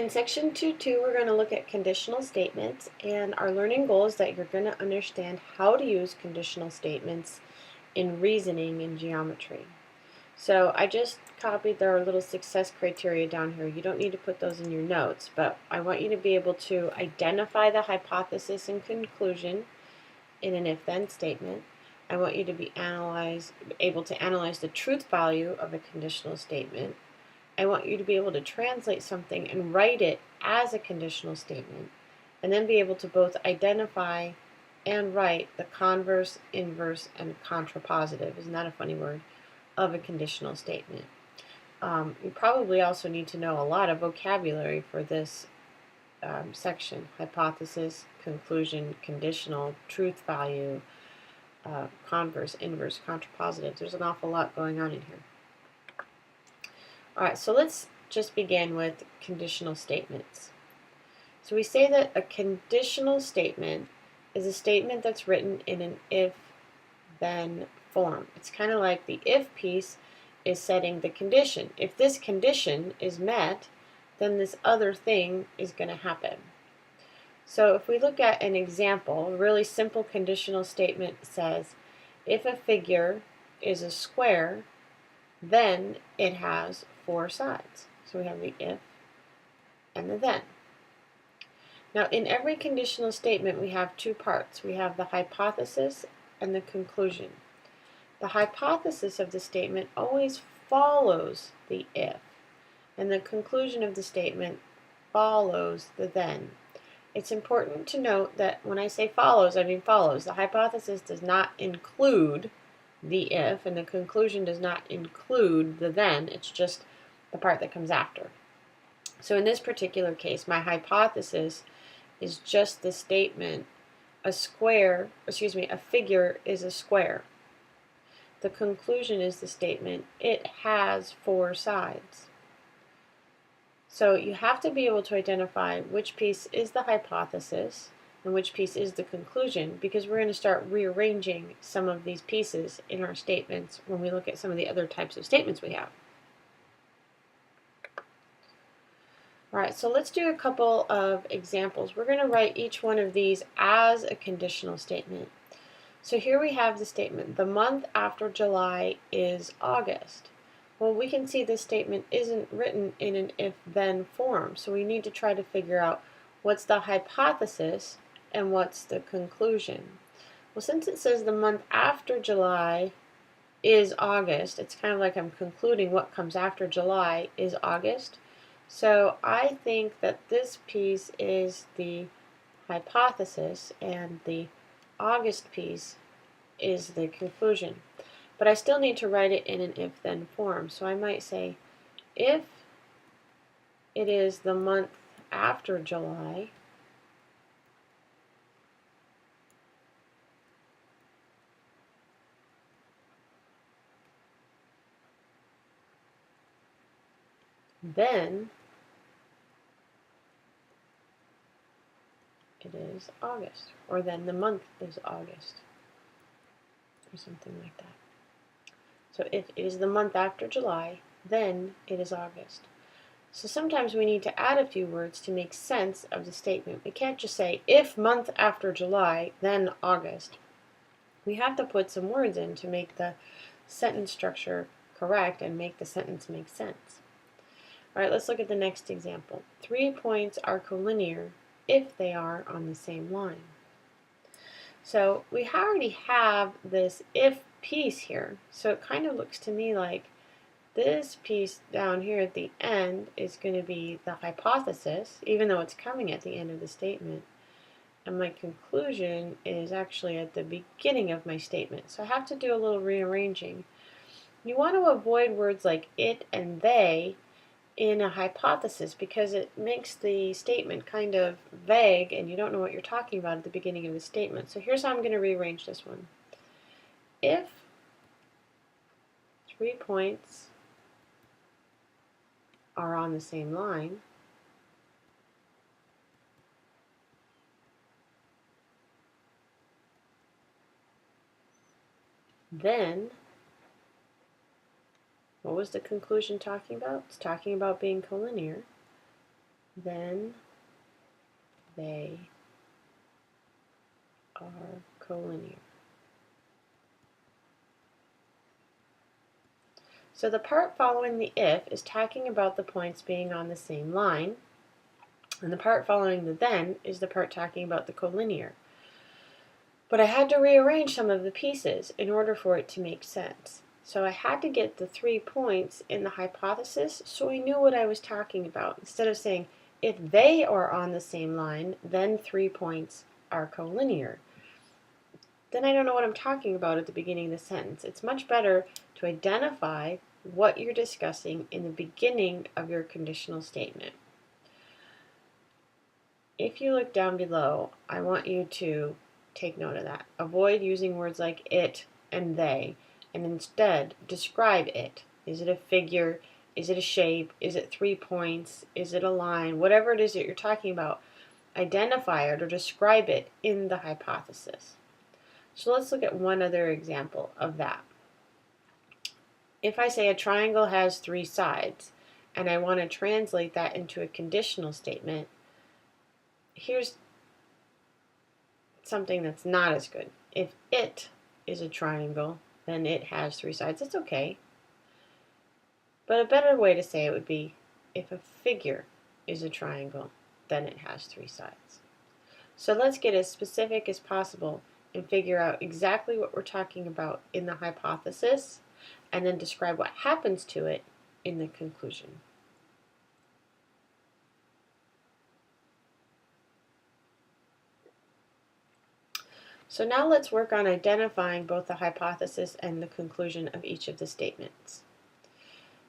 In section 2.2, we're going to look at conditional statements, and our learning goal is that you're going to understand how to use conditional statements in reasoning and geometry. So I just copied their little success criteria down here. You don't need to put those in your notes, but I want you to be able to identify the hypothesis and conclusion in an if-then statement. I want you to be able to analyze the truth value of a conditional statement. I want you to be able to translate something and write it as a conditional statement, and then be able to both identify and write the converse, inverse, and contrapositive, isn't that a funny word, of a conditional statement. You probably also need to know a lot of vocabulary for this section: hypothesis, conclusion, conditional, truth value, converse, inverse, contrapositive. There's an awful lot going on in here. Alright, so let's just begin with conditional statements. So we say that a conditional statement is a statement that's written in an if-then form. It's kind of like the if piece is setting the condition. If this condition is met, then this other thing is going to happen. So if we look at an example, a really simple conditional statement says, if a figure is a square, then it has 4 sides. So we have the if and the then. Now in every conditional statement we have 2 parts. We have the hypothesis and the conclusion. The hypothesis of the statement always follows the if, and the conclusion of the statement follows the then. It's important to note that when I say follows, I mean follows. The hypothesis does not include the if, and the conclusion does not include the then. It's just the part that comes after. So in this particular case, my hypothesis is just the statement, a figure is a square. The conclusion is the statement, it has 4 sides. So you have to be able to identify which piece is the hypothesis and which piece is the conclusion, because we're going to start rearranging some of these pieces in our statements when we look at some of the other types of statements we have. Alright, so let's do a couple of examples. We're going to write each one of these as a conditional statement. So here we have the statement, the month after July is August. Well, we can see this statement isn't written in an if-then form, so we need to try to figure out what's the hypothesis and what's the conclusion. Well, since it says the month after July is August, it's kind of like I'm concluding what comes after July is August. So I think that this piece is the hypothesis and the August piece is the conclusion. But I still need to write it in an if-then form. So I might say, if it is the month after July, then it is August, or then the month is August, or something like that. So if it is the month after July, then it is August. So sometimes we need to add a few words to make sense of the statement. We can't just say, if month after July, then August. We have to put some words in to make the sentence structure correct and make the sentence make sense. All right, let's look at the next example. 3 points are collinear if they are on the same line. So we already have this if piece here, so it kind of looks to me like this piece down here at the end is going to be the hypothesis, even though it's coming at the end of the statement. And my conclusion is actually at the beginning of my statement. So I have to do a little rearranging. You want to avoid words like it and they in a hypothesis because it makes the statement kind of vague and you don't know what you're talking about at the beginning of the statement. So here's how I'm going to rearrange this one. If 3 points are on the same line, then what was the conclusion talking about? It's talking about being collinear. then they are collinear. So the part following the if is talking about the points being on the same line, and the part following the then is the part talking about the collinear. But I had to rearrange some of the pieces in order for it to make sense. So I had to get the 3 points in the hypothesis so I knew what I was talking about. Instead of saying, if they are on the same line, then 3 points are collinear. Then I don't know what I'm talking about at the beginning of the sentence. It's much better to identify what you're discussing in the beginning of your conditional statement. If you look down below, I want you to take note of that. Avoid using words like it and they, and instead describe it. Is it a figure? Is it a shape? Is it 3 points? Is it a line? Whatever it is that you're talking about, identify it or describe it in the hypothesis. So let's look at one other example of that. If I say a triangle has 3 sides, and I want to translate that into a conditional statement, here's something that's not as good. If it is a triangle, then it has 3 sides. That's okay. But a better way to say it would be, if a figure is a triangle, then it has 3 sides. So let's get as specific as possible and figure out exactly what we're talking about in the hypothesis, and then describe what happens to it in the conclusion. So now let's work on identifying both the hypothesis and the conclusion of each of the statements.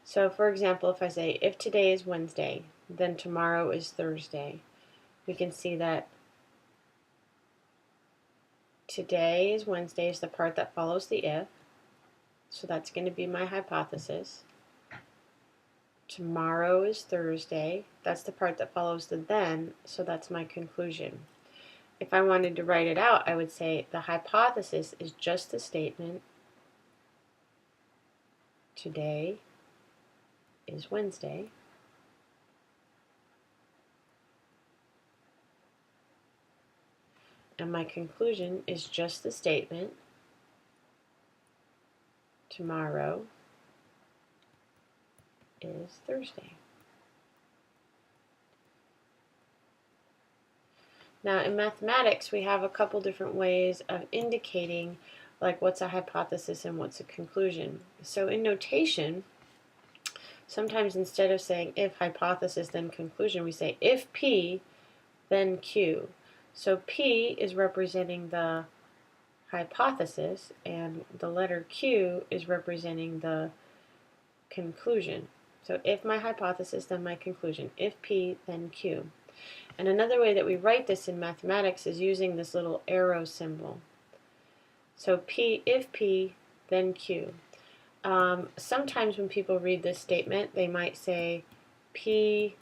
So for example, if I say, if today is Wednesday, then tomorrow is Thursday, we can see that today is Wednesday is the part that follows the if, so that's going to be my hypothesis. Tomorrow is Thursday, that's the part that follows the then, so that's my conclusion. If I wanted to write it out, I would say the hypothesis is just the statement, today is Wednesday. And my conclusion is just the statement, tomorrow is Thursday. Now in mathematics, we have a couple different ways of indicating like what's a hypothesis and what's a conclusion. So in notation, sometimes instead of saying if hypothesis then conclusion, we say if P then Q. So P is representing the hypothesis and the letter Q is representing the conclusion. So if my hypothesis then my conclusion, if P then Q. And another way that we write this in mathematics is using this little arrow symbol. So P, if P, then Q. Sometimes when people read this statement, they might say P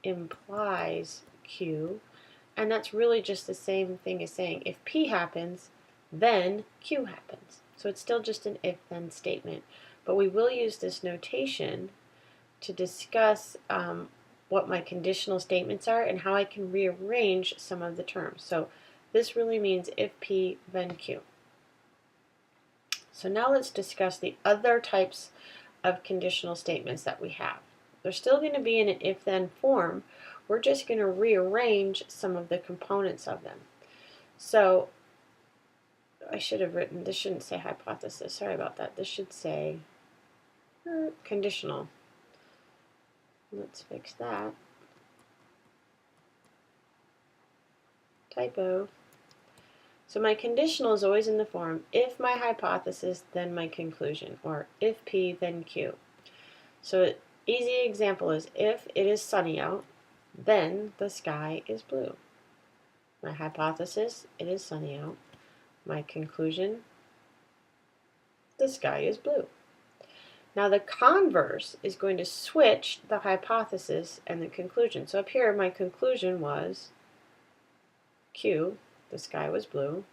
implies Q, and that's really just the same thing as saying if P happens, then Q happens. So it's still just an if-then statement. But we will use this notation to discuss what my conditional statements are and how I can rearrange some of the terms. So this really means if P, then Q. So now let's discuss the other types of conditional statements that we have. They're still going to be in an if-then form. We're just going to rearrange some of the components of them. So I should have written, this shouldn't say hypothesis, sorry about that. This should say conditional. Let's fix that. Typo. So my conditional is always in the form, if my hypothesis, then my conclusion, or if P, then Q. So an easy example is, if it is sunny out, then the sky is blue. My hypothesis, it is sunny out. My conclusion, the sky is blue. Now the converse is going to switch the hypothesis and the conclusion. So up here my conclusion was Q, the sky was blue.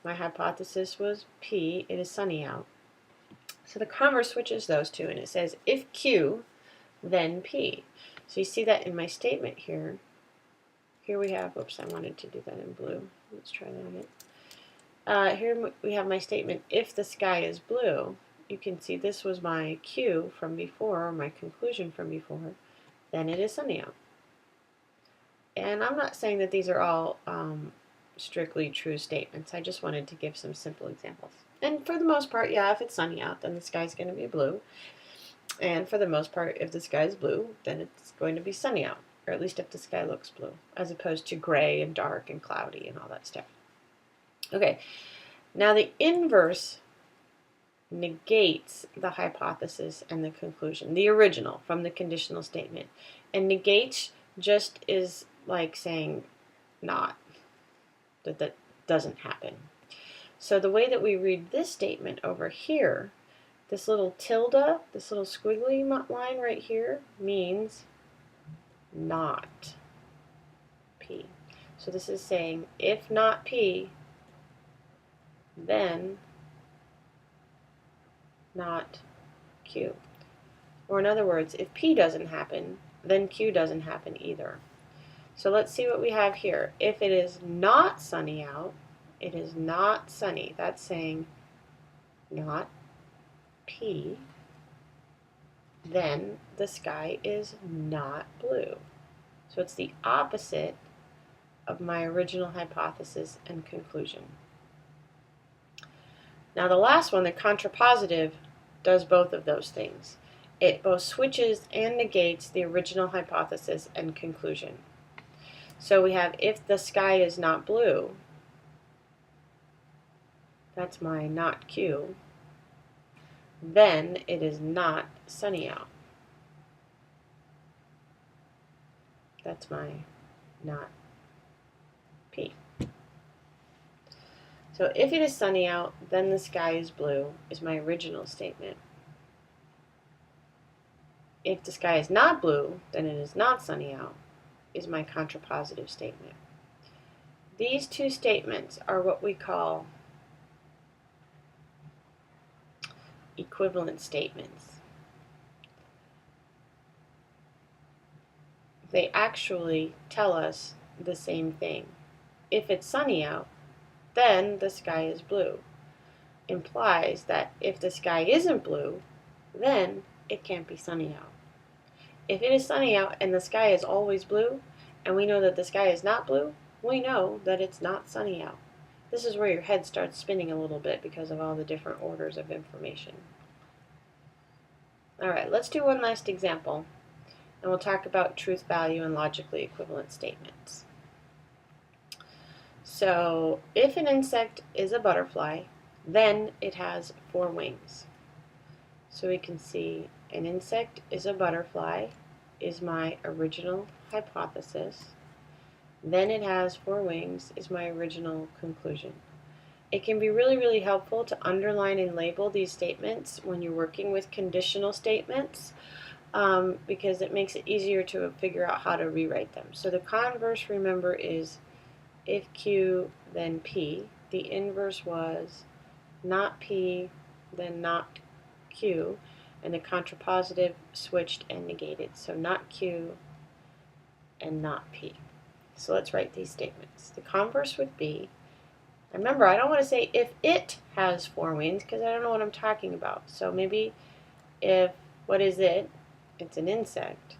My hypothesis was P, it is sunny out. So the converse switches those two and it says if Q, then P. So you see that in my statement here. Here we have, oops, I wanted to do that in blue. Let's try that again. Here we have my statement, if the sky is blue. You can see this was my cue from before, or my conclusion from before. Then it is sunny out. And I'm not saying that these are all strictly true statements. I just wanted to give some simple examples. And for the most part, yeah, if it's sunny out, then the sky's going to be blue. And for the most part, if the sky is blue, then it's going to be sunny out. Or at least if the sky looks blue, as opposed to gray and dark and cloudy and all that stuff. Okay, now the inverse negates the hypothesis and the conclusion, the original from the conditional statement. And negates just is like saying not, that doesn't happen. So the way that we read this statement over here, this little tilde, this little squiggly line right here, means not P. So this is saying if not P, then not Q. Or in other words, if P doesn't happen, then Q doesn't happen either. So let's see what we have here. If it is not sunny out, it is not sunny. That's saying not P. Then the sky is not blue. So it's the opposite of my original hypothesis and conclusion. Now the last one, the contrapositive, does both of those things. It both switches and negates the original hypothesis and conclusion. So we have if the sky is not blue, that's my not Q, then it is not sunny out. That's my not P. So if it is sunny out, then the sky is blue, is my original statement. If the sky is not blue, then it is not sunny out, is my contrapositive statement. These two statements are what we call equivalent statements. They actually tell us the same thing. If it's sunny out, then the sky is blue. Implies that if the sky isn't blue, then it can't be sunny out. If it is sunny out and the sky is always blue, and we know that the sky is not blue, we know that it's not sunny out. This is where your head starts spinning a little bit because of all the different orders of information. All right, let's do one last example, and we'll talk about truth value and logically equivalent statements. So, if an insect is a butterfly, then it has 4 wings. So we can see an insect is a butterfly is my original hypothesis. Then it has 4 wings is my original conclusion. It can be really, really helpful to underline and label these statements when you're working with conditional statements because it makes it easier to figure out how to rewrite them. So the converse, remember, is if Q, then P. The inverse was not P, then not Q. And the contrapositive switched and negated. So not Q and not P. So let's write these statements. The converse would be, remember, I don't want to say if it has 4 wings because I don't know what I'm talking about. So maybe if, what is it? It's an insect.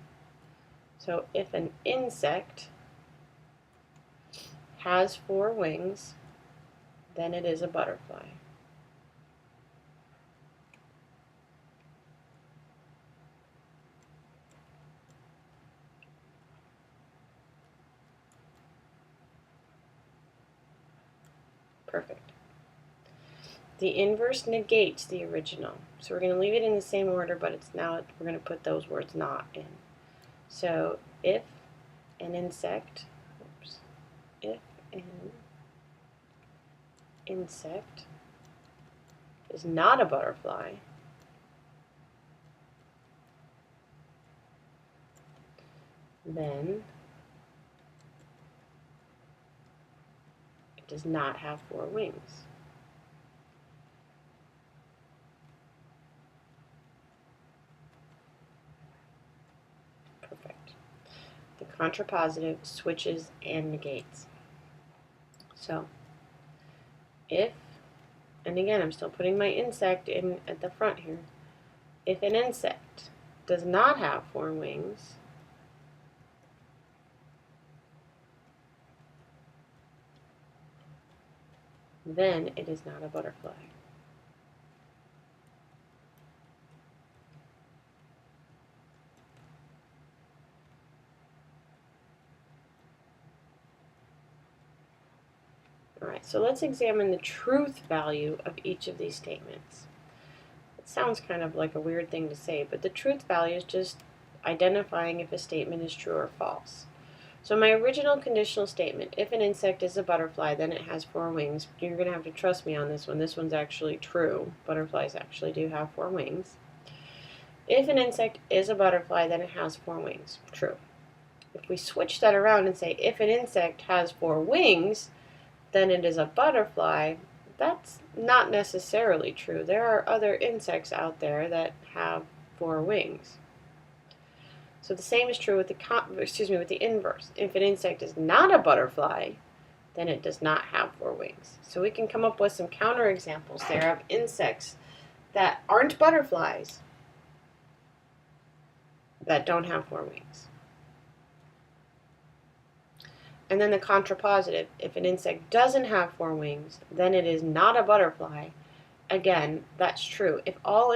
So if an insect has 4 wings, then it is a butterfly. Perfect. The inverse negates the original. So we're going to leave it in the same order, but it's now we're going to put those words not in. So if an insect, if an insect is not a butterfly, then it does not have 4 wings. Perfect. the contrapositive switches and negates. So if, and again I'm still putting my insect in at the front here, if an insect does not have 4 wings, then it is not a butterfly. Alright, so let's examine the truth value of each of these statements. It sounds kind of like a weird thing to say, but the truth value is just identifying if a statement is true or false. So my original conditional statement, if an insect is a butterfly, then it has 4 wings. You're going to have to trust me on this one. This one's actually true. Butterflies actually do have 4 wings. If an insect is a butterfly, then it has 4 wings. True. If we switch that around and say, if an insect has 4 wings, then it is a butterfly, that's not necessarily true. There are other insects out there that have 4 wings. So the same is true with the inverse. If an insect is not a butterfly, then it does not have 4 wings. So we can come up with some counterexamples there of insects that aren't butterflies that don't have 4 wings. And then the contrapositive, if an insect doesn't have 4 wings, then it is not a butterfly. Again, that's true. If all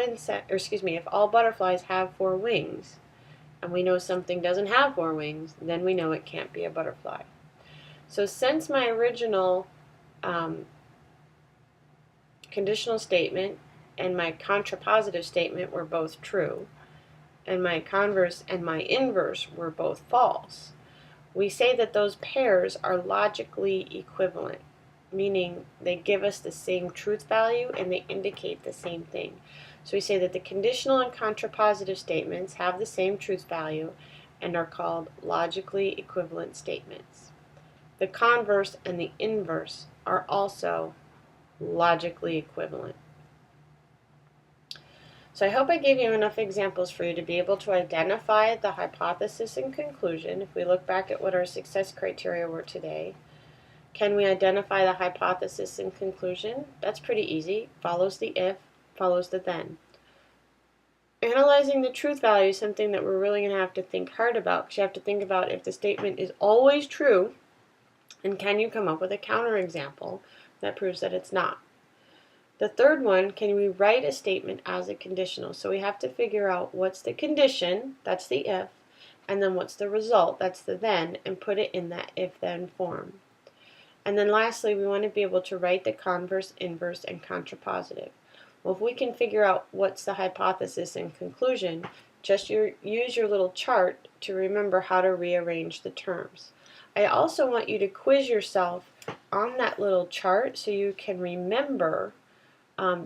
butterflies have 4 wings, and we know something doesn't have 4 wings, then we know it can't be a butterfly. So since my original conditional statement and my contrapositive statement were both true, and my converse and my inverse were both false, we say that those pairs are logically equivalent, meaning they give us the same truth value and they indicate the same thing. So we say that the conditional and contrapositive statements have the same truth value and are called logically equivalent statements. The converse and the inverse are also logically equivalent. So I hope I gave you enough examples for you to be able to identify the hypothesis and conclusion. If we look back at what our success criteria were today, can we identify the hypothesis and conclusion? That's pretty easy. Follows the if, follows the then. Analyzing the truth value is something that we're really going to have to think hard about, because you have to think about if the statement is always true, and can you come up with a counterexample that proves that it's not. The third one, can we write a statement as a conditional? So we have to figure out what's the condition, that's the if, and then what's the result, that's the then, and put it in that if-then form. And then lastly, we want to be able to write the converse, inverse, and contrapositive. Well, if we can figure out what's the hypothesis and conclusion, just use your little chart to remember how to rearrange the terms. I also want you to quiz yourself on that little chart so you can remember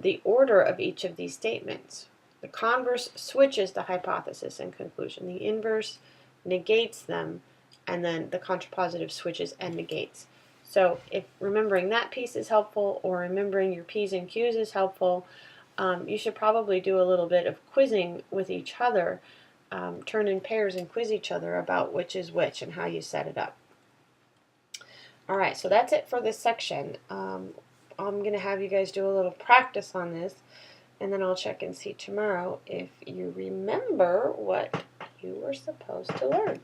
the order of each of these statements. The converse switches the hypothesis and conclusion. The inverse negates them, and then the contrapositive switches and negates. So if remembering that piece is helpful, or remembering your P's and Q's is helpful, you should probably do a little bit of quizzing with each other, turn in pairs and quiz each other about which is which and how you set it up. Alright, so that's it for this section. I'm going to have you guys do a little practice on this, and then I'll check and see tomorrow if you remember what you were supposed to learn.